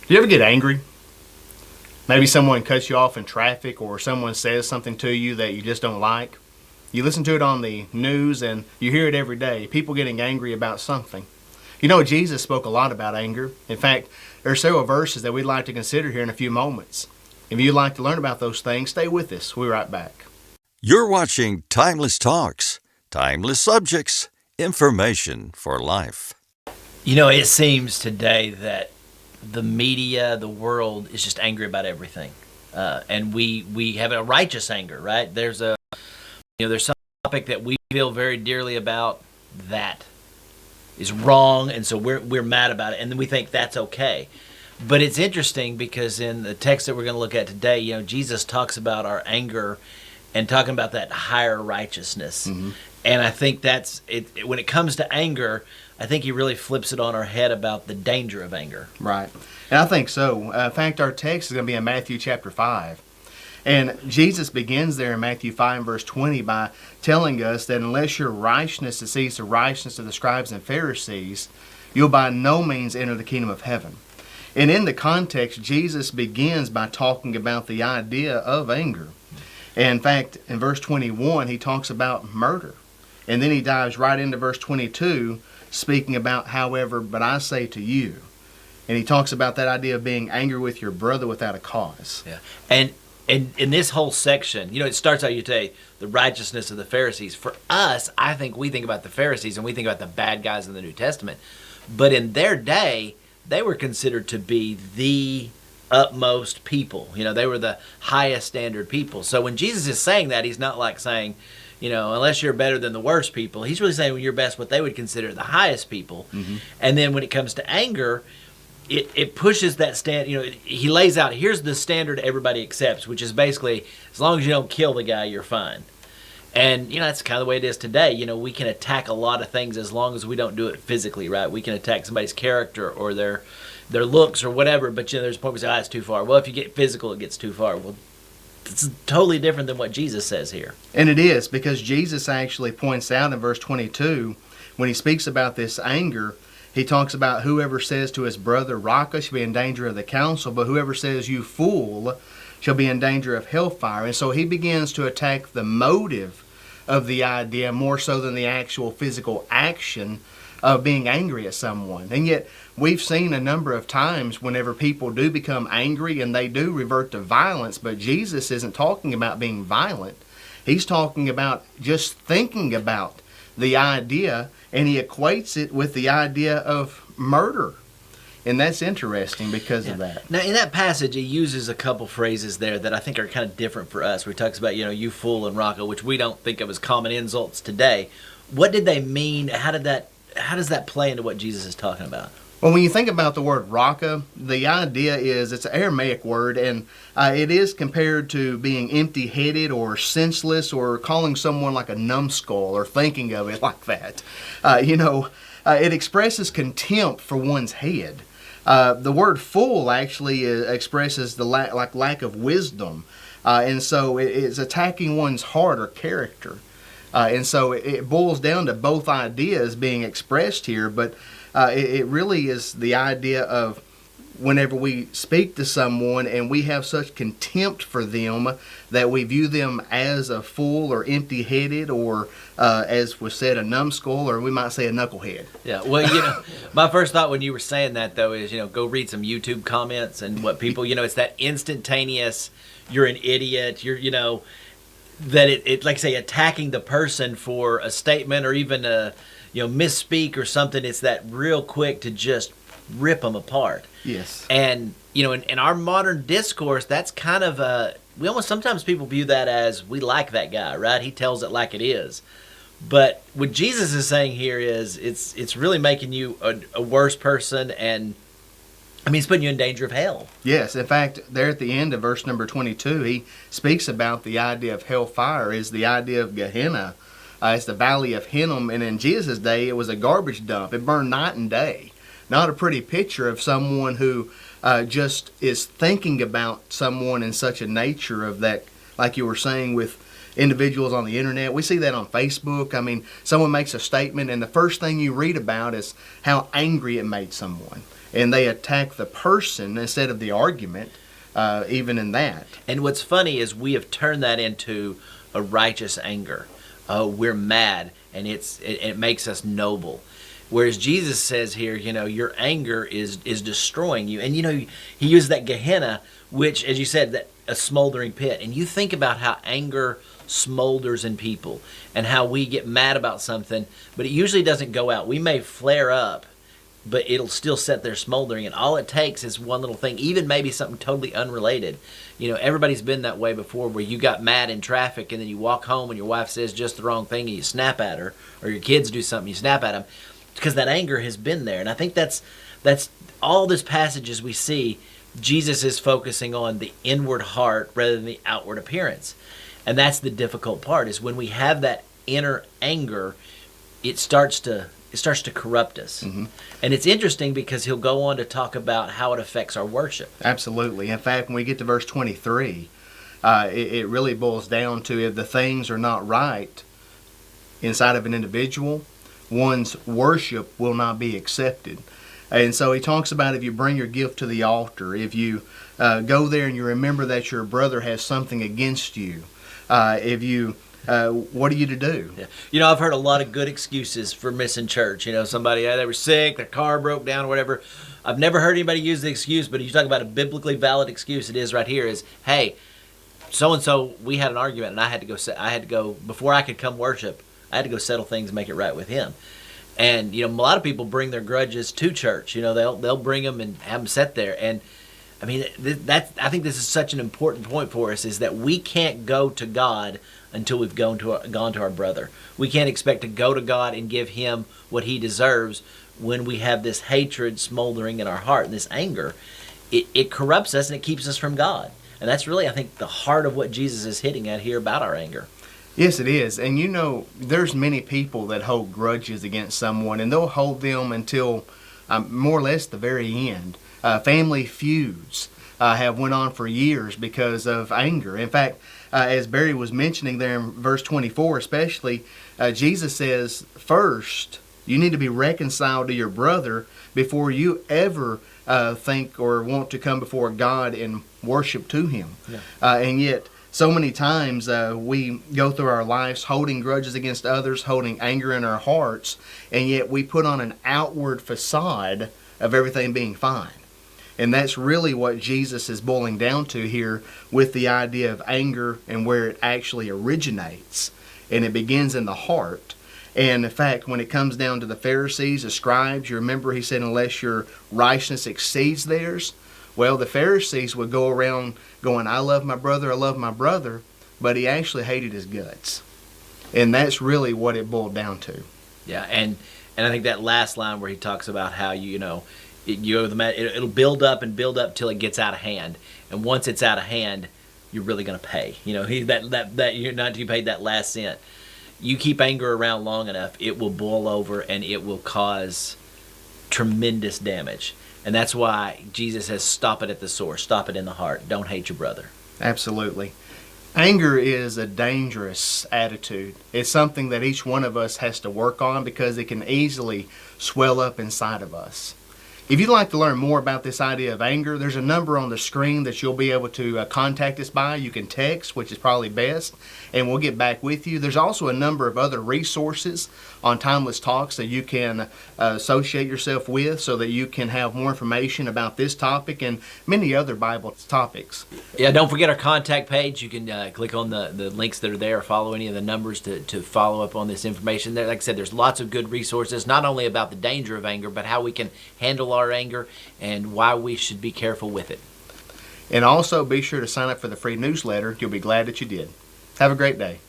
Do you ever get angry? Maybe someone cuts you off in traffic or someone says something to you that you just don't like. You listen to it on the news and you hear it every day. People getting angry about something. You know, Jesus spoke a lot about anger. In fact, there are several verses that we'd like to consider here in a few moments. If you'd like to learn about those things, stay with us. We'll be right back. You're watching Timeless Talks, timeless subjects, information for life. You know, it seems today that the media, the world is just angry about everything. And we have a righteous anger, right? There's some topic that we feel very dearly about that is wrong, and so we're mad about it, and then we think that's okay. But it's interesting because in the text that we're going to look at today, you know, Jesus talks about our anger and talking about that higher righteousness. Mm-hmm. And I think that's it. When it comes to anger, I think he really flips it on our head about the danger of anger. Right. And I think so. In fact, our text is going to be in Matthew chapter 5. And Jesus begins there in Matthew 5 verse 20 by telling us that unless your righteousness exceeds the righteousness of the scribes and Pharisees, you'll by no means enter the kingdom of heaven. And in the context, Jesus begins by talking about the idea of anger. And in fact, in verse 21, he talks about murder. And then he dives right into verse 22, speaking about, however, but I say to you. And he talks about that idea of being angry with your brother without a cause. Yeah. And in this whole section, you know, it starts out, you say, the righteousness of the Pharisees. For us, I think we think about the Pharisees and we think about the bad guys in the New Testament. But in their day, they were considered to be the utmost people. You know, they were the highest standard people. So when Jesus is saying that, he's not like saying, you know, unless you're better than the worst people. He's really saying when you're best, what they would consider the highest people. Mm-hmm. And then when it comes to anger, it pushes that stand. You know, he lays out, here's the standard everybody accepts, which is basically, as long as you don't kill the guy, you're fine. And, you know, that's kind of the way it is today. You know, we can attack a lot of things as long as we don't do it physically, right? We can attack somebody's character or their looks or whatever, but, you know, there's a point where we say, it's too far. Well, if you get physical, it gets too far. Well, it's totally different than what Jesus says here. And it is, because Jesus actually points out in verse 22, when he speaks about this anger, he talks about whoever says to his brother, Raca, shall be in danger of the council, but whoever says, you fool, shall be in danger of hellfire. And so he begins to attack the motive of the idea more so than the actual physical action of being angry at someone. And yet we've seen a number of times whenever people do become angry and they do revert to violence, but Jesus isn't talking about being violent. He's talking about just thinking about the idea, and he equates it with the idea of murder. And that's interesting because of that. Now, in that passage, he uses a couple phrases there that I think are kind of different for us. Where he talks about, you know, you fool and Rocco, which we don't think of as common insults today. What did they mean? How does that play into what Jesus is talking about? Well, when you think about the word Raca, the idea is it's an Aramaic word, and it is compared to being empty-headed or senseless or calling someone like a numbskull or thinking of it like that. It expresses contempt for one's head. The word fool actually expresses the lack of wisdom, and so it's attacking one's heart or character. And so it boils down to both ideas being expressed here, but it really is the idea of whenever we speak to someone and we have such contempt for them that we view them as a fool or empty-headed or, as was said, a numbskull, or we might say a knucklehead. Yeah, well, you know, my first thought when you were saying that, though, is, you know, go read some YouTube comments and what people, you know, it's that instantaneous, you're an idiot, you know, that it like I say, attacking the person for a statement or even a, you know, misspeak or something. It's that real quick to just rip them apart. Yes. And, you know, in our modern discourse, that's kind of we almost sometimes people view that as we like that guy, right? He tells it like it is. But what Jesus is saying here is it's really making you a worse person, and I mean, it's putting you in danger of hell. Yes. In fact, there at the end of verse number 22, he speaks about the idea of hellfire is the idea of Gehenna. It's the valley of Hinnom, and in Jesus' day, it was a garbage dump. It burned night and day. Not a pretty picture of someone who just is thinking about someone in such a nature of that, like you were saying with individuals on the internet. We see that on Facebook. I mean, someone makes a statement, and the first thing you read about is how angry it made someone. and they attack the person instead of the argument, even in that. And what's funny is we have turned that into a righteous anger. We're mad, and it makes us noble. Whereas Jesus says here, your anger is destroying you. And, he used that Gehenna, which, as you said, that a smoldering pit. And you think about how anger smolders in people and how we get mad about something, but it usually doesn't go out. We may flare up, but it'll still sit there smoldering. And all it takes is one little thing, even maybe something totally unrelated. Everybody's been that way before, where you got mad in traffic and then you walk home and your wife says just the wrong thing and you snap at her, or your kids do something, you snap at them, because that anger has been there. And I think that's all this passages we see. Jesus is focusing on the inward heart rather than the outward appearance. And that's the difficult part, is when we have that inner anger, it starts to corrupt us. Mm-hmm. And it's interesting because he'll go on to talk about how it affects our worship. Absolutely. In fact, when we get to verse 23, it really boils down to, if the things are not right inside of an individual, one's worship will not be accepted. And so he talks about, if you bring your gift to the altar, if you go there and you remember that your brother has something against you, if you what are you to do? Yeah. I've heard a lot of good excuses for missing church. Somebody, they were sick, their car broke down, or whatever. I've never heard anybody use the excuse, but if you talk about a biblically valid excuse, it is right here, is, hey, so-and-so, we had an argument, and I had to go, before I could come worship, I had to go settle things and make it right with him. And, a lot of people bring their grudges to church. They'll bring them and have them sit there. And, I mean, I think this is such an important point for us, is that we can't go to God until we've gone to our brother. We can't expect to go to God and give him what he deserves when we have this hatred smoldering in our heart, and this anger. It corrupts us, and it keeps us from God. And that's really, I think, the heart of what Jesus is hitting at here about our anger. Yes, it is. And there's many people that hold grudges against someone, and they'll hold them until more or less the very end. Family feuds have went on for years because of anger. In fact, as Barry was mentioning there in verse 24 especially, Jesus says, first, you need to be reconciled to your brother before you ever think or want to come before God and worship to him. Yeah. And yet, so many times we go through our lives holding grudges against others, holding anger in our hearts, and yet we put on an outward facade of everything being fine. And that's really what Jesus is boiling down to here with the idea of anger and where it actually originates. And it begins in the heart. And in fact, when it comes down to the Pharisees, the scribes, you remember he said, unless your righteousness exceeds theirs. Well, the Pharisees would go around going, I love my brother, but he actually hated his guts. And that's really what it boiled down to. Yeah, and I think that last line where he talks about how, it'll build up and build up till it gets out of hand. And once it's out of hand, you're really going to pay. That you're not to be paid that last cent. You keep anger around long enough, it will boil over and it will cause tremendous damage. And that's why Jesus says, stop it at the source, stop it in the heart. Don't hate your brother. Absolutely. Anger is a dangerous attitude. It's something that each one of us has to work on because it can easily swell up inside of us. If you'd like to learn more about this idea of anger, there's a number on the screen that you'll be able to contact us by. You can text, which is probably best, and we'll get back with you. There's also a number of other resources on Timeless Talks that you can associate yourself with so that you can have more information about this topic and many other Bible topics. Yeah, don't forget our contact page. You can click on the links that are there, or follow any of the numbers to follow up on this information. There, like I said, there's lots of good resources, not only about the danger of anger, but how we can handle our anger and why we should be careful with it. And also be sure to sign up for the free newsletter. You'll be glad that you did. Have a great day.